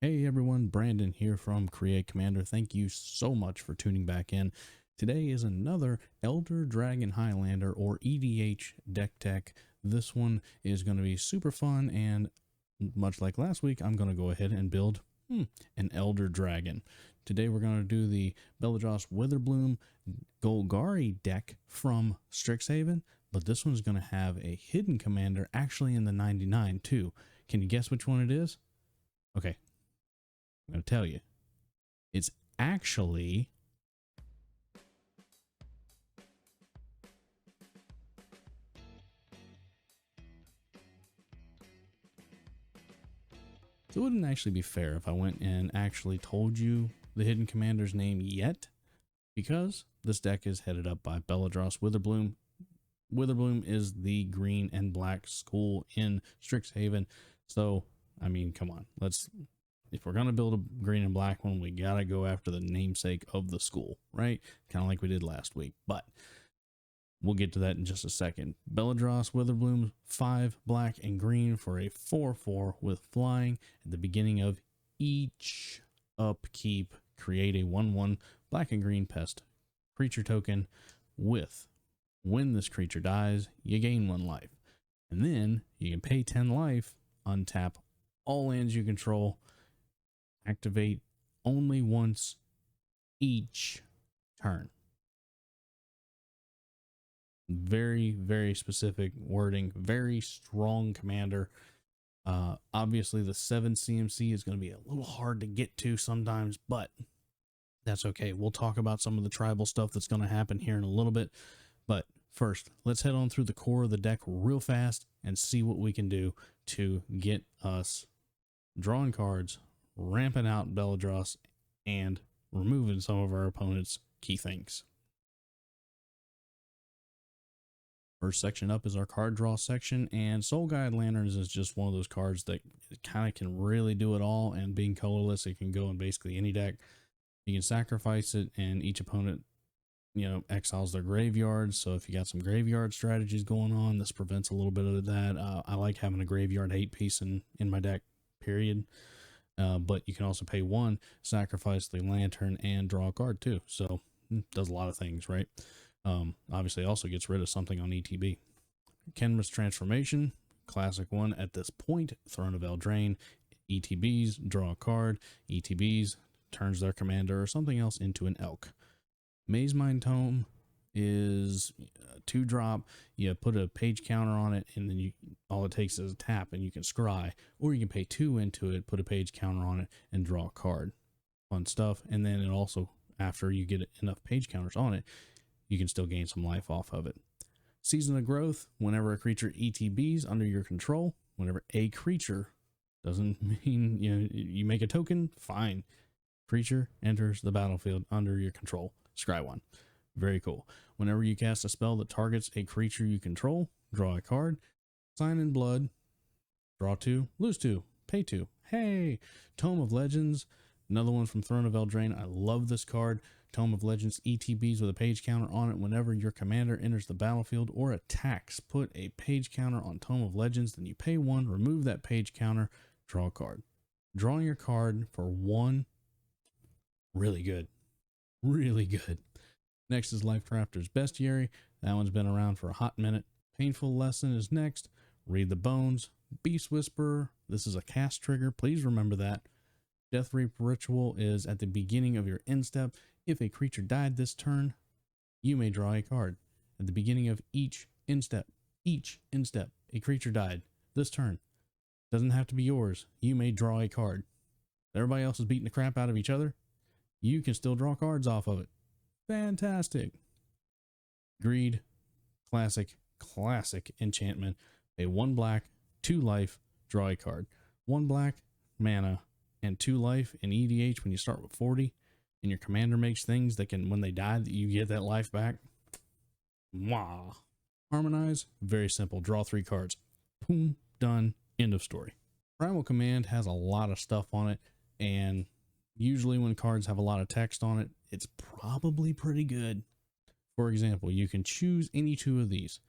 Hey everyone, Brandon here from Create Commander. Thank you so much for tuning back in. Today is another Elder Dragon Highlander or EDH deck tech. This one is going to be super fun, and much like last week, I'm going to go ahead and build an Elder Dragon. Today we're going to do the Beledros Witherbloom Golgari deck from Strixhaven, but this one's going to have a hidden commander actually in the 99 too. Can you guess which one it is? Okay. I'm going to tell you. It's actually it wouldn't actually be fair if I went and actually told you the hidden commander's name yet, because this deck is headed up by Beledros Witherbloom. Witherbloom is the green and black school in Strixhaven. So, I mean, come on. If we're going to build a green and black one, we got to go after the namesake of the school, right? Kind of like we did last week, but we'll get to that in just a second. Beledros Witherbloom, 5 black and green for a 4/4 with flying. At the beginning of each upkeep, create a 1/1 black and green pest creature token with, when this creature dies, you gain 1 life. And then you can pay 10 life, untap all lands you control, activate only once each turn. Very, very specific wording, very strong commander. Obviously the 7 CMC is going to be a little hard to get to sometimes, but that's okay. We'll talk about some of the tribal stuff that's going to happen here in a little bit. But first, let's head on through the core of the deck real fast and see what we can do to get us drawing cards, ramping out Beledros, and removing some of our opponent's key things. First section up is our card draw section, and Soul Guide Lanterns is just one of those cards that kind of can really do it all, and being colorless, it can go in basically any deck. You can sacrifice it, and each opponent, exiles their graveyard. So if you got some graveyard strategies going on, this prevents a little bit of that. I like having a graveyard 8 piece in my deck, period. But you can also pay 1, sacrifice the lantern, and draw a card too. So it does a lot of things, right? Obviously also gets rid of something on ETB. Kenra's Transformation, classic one at this point. Throne of Eldraine, ETBs, draw a card. ETBs turns their commander or something else into an elk. Mazemind Tome is 2-drop. You put a page counter on it, and then all it takes is a tap, and you can scry, or you can pay 2 into it, put a page counter on it, and draw a card. Fun stuff. And then it also, after you get enough page counters on it, you can still gain some life off of it. Season of Growth, whenever a creature ETBs under your control, whenever a creature, doesn't mean you make a token, fine. Creature enters the battlefield under your control. Scry 1. Very cool. Whenever you cast a spell that targets a creature you control, draw a card. Sign in Blood, draw 2, lose 2, pay 2. Hey! Tome of Legends, another one from Throne of Eldraine. I love this card. Tome of Legends ETBs with a page counter on it. Whenever your commander enters the battlefield or attacks, put a page counter on Tome of Legends, then you pay 1, remove that page counter, draw a card. Drawing your card for 1, really good. Really good. Next is Life Crafter's Bestiary. That one's been around for a hot minute. Painful Lesson is next. Read the Bones. Beast Whisperer. This is a cast trigger. Please remember that. Death Reap Ritual is at the beginning of your end step. If a creature died this turn, you may draw a card. At the beginning of each end step, a creature died this turn. Doesn't have to be yours. You may draw a card. Everybody else is beating the crap out of each other. You can still draw cards off of it. Fantastic. Greed, classic enchantment. A 1 black, 2 life, draw a card. 1 black, mana, and 2 life in EDH when you start with 40, and your commander makes things that can, when they die, that you get that life back. Wow. Harmonize, very simple. Draw 3 cards. Boom, done, end of story. Primal Command has a lot of stuff on it, and usually when cards have a lot of text on it, it's probably pretty good. For example, you can choose any 2 of these.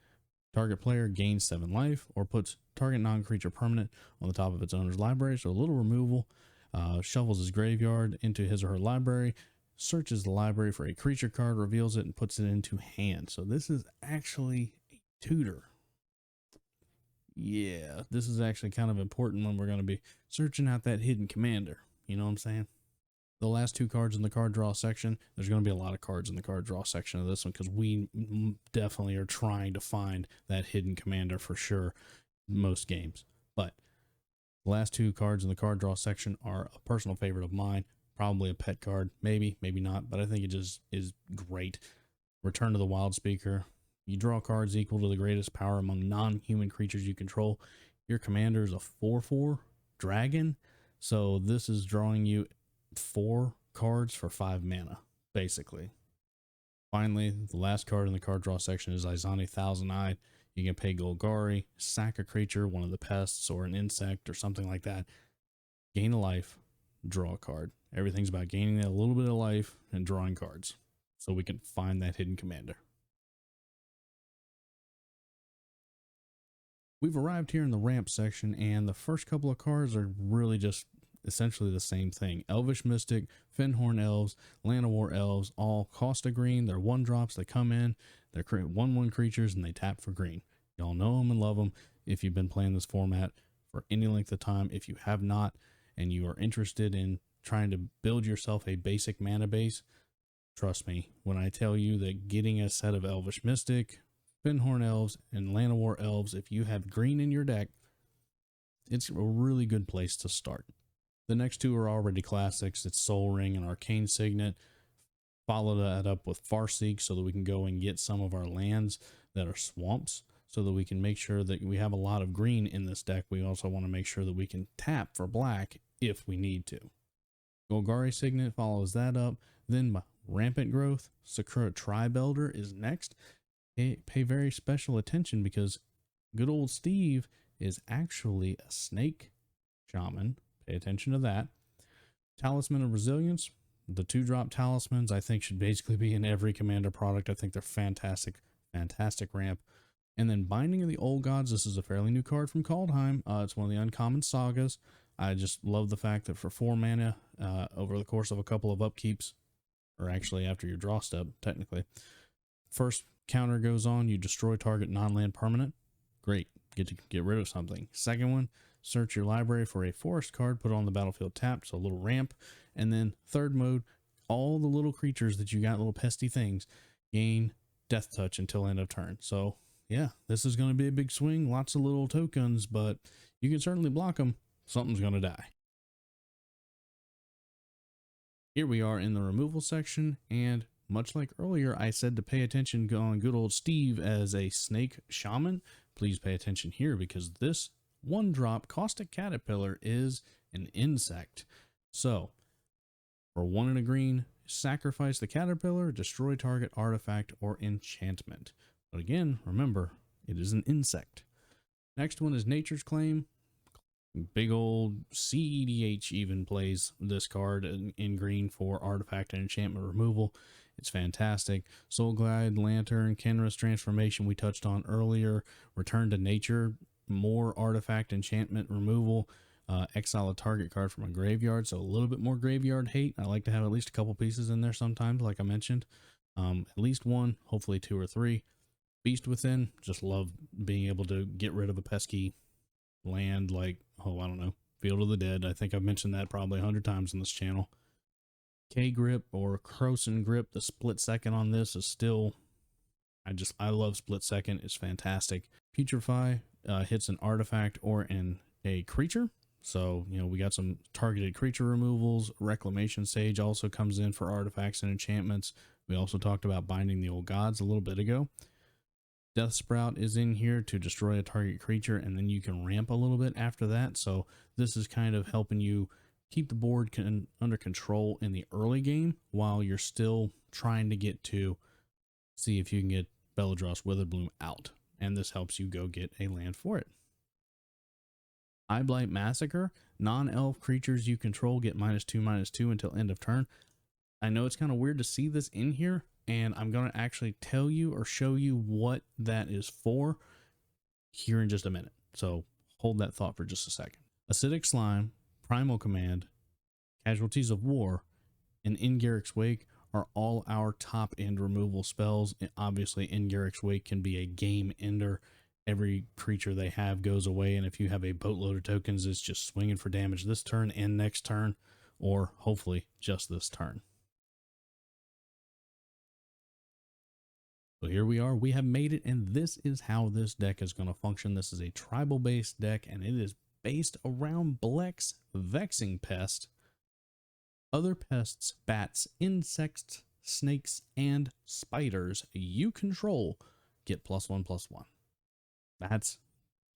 Target player gains 7 life, or puts target non-creature permanent on the top of its owner's library, so a little removal. shovels his graveyard into his or her library, searches the library for a creature card, reveals it, and puts it into hand. So this is actually a tutor. Yeah, this is actually kind of important when we're going to be searching out that hidden commander. You know what I'm saying? The last two cards in the card draw section, there's going to be a lot of cards in the card draw section of this one because we definitely are trying to find that hidden commander for sure most games. But the last two cards in the card draw section are a personal favorite of mine, probably a pet card, maybe not, but I think it just is great. Return to the Wild Speaker. You draw cards equal to the greatest power among non-human creatures you control. Your commander is a 4/4 dragon, so this is drawing you 4 cards for 5 mana, basically. Finally, the last card in the card draw section is Izani Thousand-Eyed. You can pay Golgari, sack a creature, one of the pests, or an insect, or something like that. Gain a life, draw a card. Everything's about gaining a little bit of life and drawing cards, so we can find that hidden commander. We've arrived here in the ramp section, and the first couple of cards are really just essentially the same thing. Elvish Mystic, Fenhorn Elves, Llanowar Elves, all cost a green. They're 1-drops. They come in, they're 1/1 creatures, and they tap for green. Y'all know them and love them if you've been playing this format for any length of time. If you have not, and you are interested in trying to build yourself a basic mana base, trust me when I tell you that getting a set of Elvish Mystic, Fenhorn Elves, and Llanowar Elves, if you have green in your deck, it's a really good place to start. The next two are already classics. It's Soul Ring and Arcane Signet. Follow that up with Farseek so that we can go and get some of our lands that are swamps so that we can make sure that we have a lot of green in this deck. We also want to make sure that we can tap for black if we need to. Golgari Signet follows that up. Then Rampant Growth, Sakura Tribe Elder is next. Pay very special attention because good old Steve is actually a snake shaman. Pay attention to that. Talisman of Resilience. The 2-drop talismans I think should basically be in every commander product. I think they're fantastic ramp. And then Binding of the Old Gods. This is a fairly new card from Kaldheim. It's one of the uncommon sagas. I just love the fact that for 4 mana, over the course of a couple of upkeeps, or actually after your draw step, technically, first counter goes on, you destroy target non-land permanent. Great, get to get rid of something. Second one, search your library for a forest card, put it on the battlefield tapped, so a little ramp. And then third mode, all the little creatures that you got, little pesty things, gain death touch until end of turn. So yeah, this is going to be a big swing, lots of little tokens, but you can certainly block them. Something's going to die. Here we are in the removal section, and much like earlier, I said to pay attention on good old Steve as a snake shaman. Please pay attention here because this 1-drop Caustic Caterpillar is an insect. So, for 1 and a green, sacrifice the caterpillar, destroy target artifact or enchantment. But again, remember, it is an insect. Next one is Nature's Claim. Big old CEDH even plays this card in green for artifact and enchantment removal. It's fantastic. Soul Glide, Lantern, Kenra's Transformation we touched on earlier. Return to Nature, more artifact enchantment removal. Exile a target card from a graveyard, so a little bit more graveyard hate. I like to have at least a couple pieces in there sometimes, like I mentioned. At least 1, hopefully 2 or 3. Beast Within, just love being able to get rid of a pesky land like, oh, I don't know, Field of the Dead. I think I've mentioned that probably 100 times on this channel. K-Grip or Krosan Grip, the split second on this is still, I love split second. It's fantastic. Putrefy hits an artifact or a creature. So, you know, we got some targeted creature removals. Reclamation Sage also comes in for artifacts and enchantments. We also talked about Binding the Old Gods a little bit ago. Death Sprout is in here to destroy a target creature, and then you can ramp a little bit after that. So this is kind of helping you keep the board under control in the early game while you're still trying to get to see if you can get Beledros Witherbloom out. And this helps you go get a land for it. Eyeblight Massacre. Non-elf creatures you control get -2/-2 until end of turn. I know it's kind of weird to see this in here, and I'm going to actually tell you or show you what that is for here in just a minute. So hold that thought for just a second. Acidic Slime, Primal Command, Casualties of War, and In Garrick's Wake are all our top end removal spells. And obviously, In Garrick's Wake can be a game ender. Every creature they have goes away, and if you have a boatload of tokens, it's just swinging for damage this turn and next turn, or hopefully just this turn. So here we are, we have made it, and this is how this deck is going to function. This is a tribal based deck, and it is based around Blex, Vexing Pest, other pests, bats, insects, snakes, and spiders you control get +1/+1. That's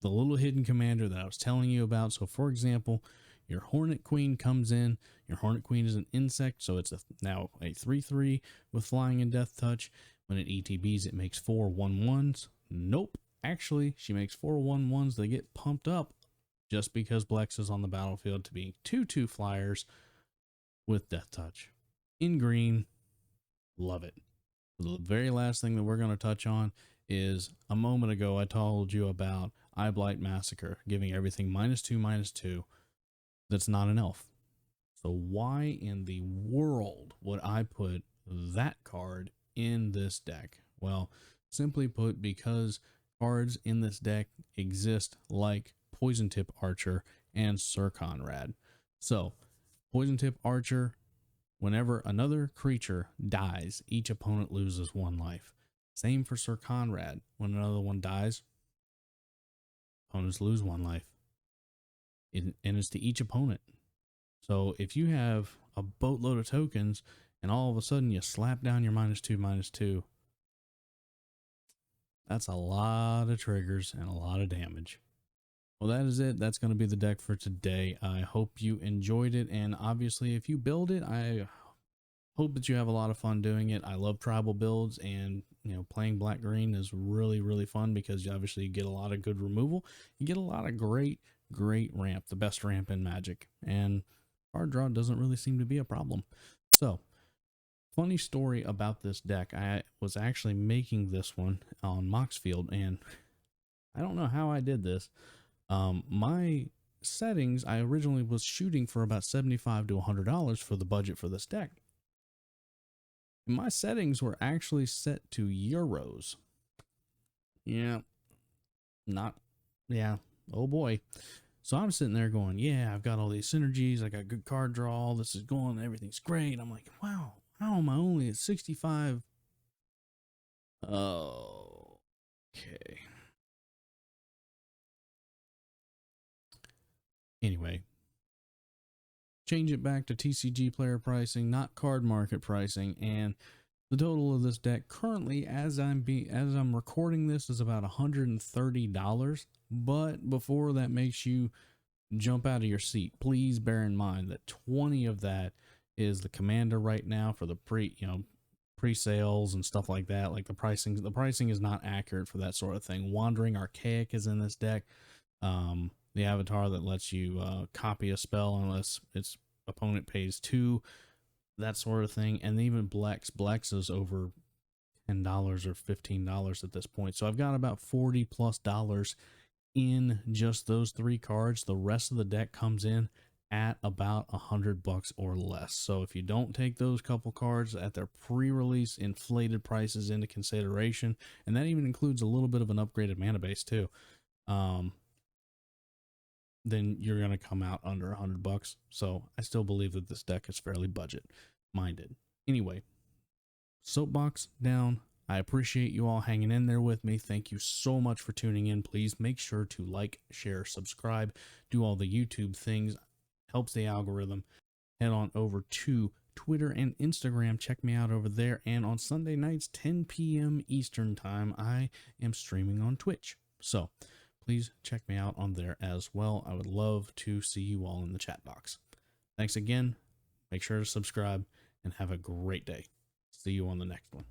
the little hidden commander that I was telling you about. So for example, your Hornet Queen comes in. Your Hornet Queen is an insect, so it's now a 3/3 with flying and death touch. When it ETBs, it makes 4 1/1s. Nope. Actually, she makes 4 1/1s. They get pumped up just because Blex is on the battlefield to be 2/2 flyers with death touch. In green, love it. The very last thing that we're going to touch on is a moment ago I told you about Eye Blight Massacre, giving everything -2/2. That's not an elf. So why in the world would I put that card in this deck? Well, simply put, because cards in this deck exist like Poison Tip Archer and Sir Conrad. So Poison Tip Archer, whenever another creature dies, each opponent loses 1 life. Same for Sir Conrad. When another one dies, opponents lose 1 life. And it's to each opponent. So if you have a boatload of tokens and all of a sudden you slap down your -2/2, that's a lot of triggers and a lot of damage. Well, that is it. That's going to be the deck for today. I hope you enjoyed it. And obviously, if you build it, I hope that you have a lot of fun doing it. I love tribal builds, and playing black green is really, really fun because obviously you get a lot of good removal. You get a lot of great ramp, the best ramp in Magic, and card draw doesn't really seem to be a problem. So, funny story about this deck. I was actually making this one on Moxfield, and I don't know how I did this. My settings, I originally was shooting for about $75 to $100 for the budget for this deck. My settings were actually set to euros. Yeah. Oh boy. So I'm sitting there going, yeah, I've got all these synergies. I got good card draw. This is going. Everything's great. I'm like, wow, how am I only at 65? Oh, okay. Anyway, change it back to TCG player pricing, not card market pricing, and the total of this deck currently, as I'm recording this, is about $130. But before that makes you jump out of your seat, please bear in mind that 20 of that is the commander right now for the pre-sales and stuff like that. Like the pricing is not accurate for that sort of thing. Wandering Archaic is in this deck. The avatar that lets you copy a spell unless its opponent pays 2, that sort of thing. And even Blex is over $10 or $15 at this point. So I've got about $40+ in just those 3 cards. The rest of the deck comes in at about $100 or less. So if you don't take those couple cards at their pre-release inflated prices into consideration, and that even includes a little bit of an upgraded mana base too, then you're going to come out under $100. So I still believe that this deck is fairly budget minded. Anyway, soapbox down. I appreciate you all hanging in there with me. Thank you so much for tuning in. Please make sure to like, share, subscribe, do all the YouTube things. Helps the algorithm. Head on over to Twitter and Instagram. Check me out over there. And on Sunday nights, 10 p.m. Eastern time, I am streaming on Twitch. So please check me out on there as well. I would love to see you all in the chat box. Thanks again. Make sure to subscribe and have a great day. See you on the next one.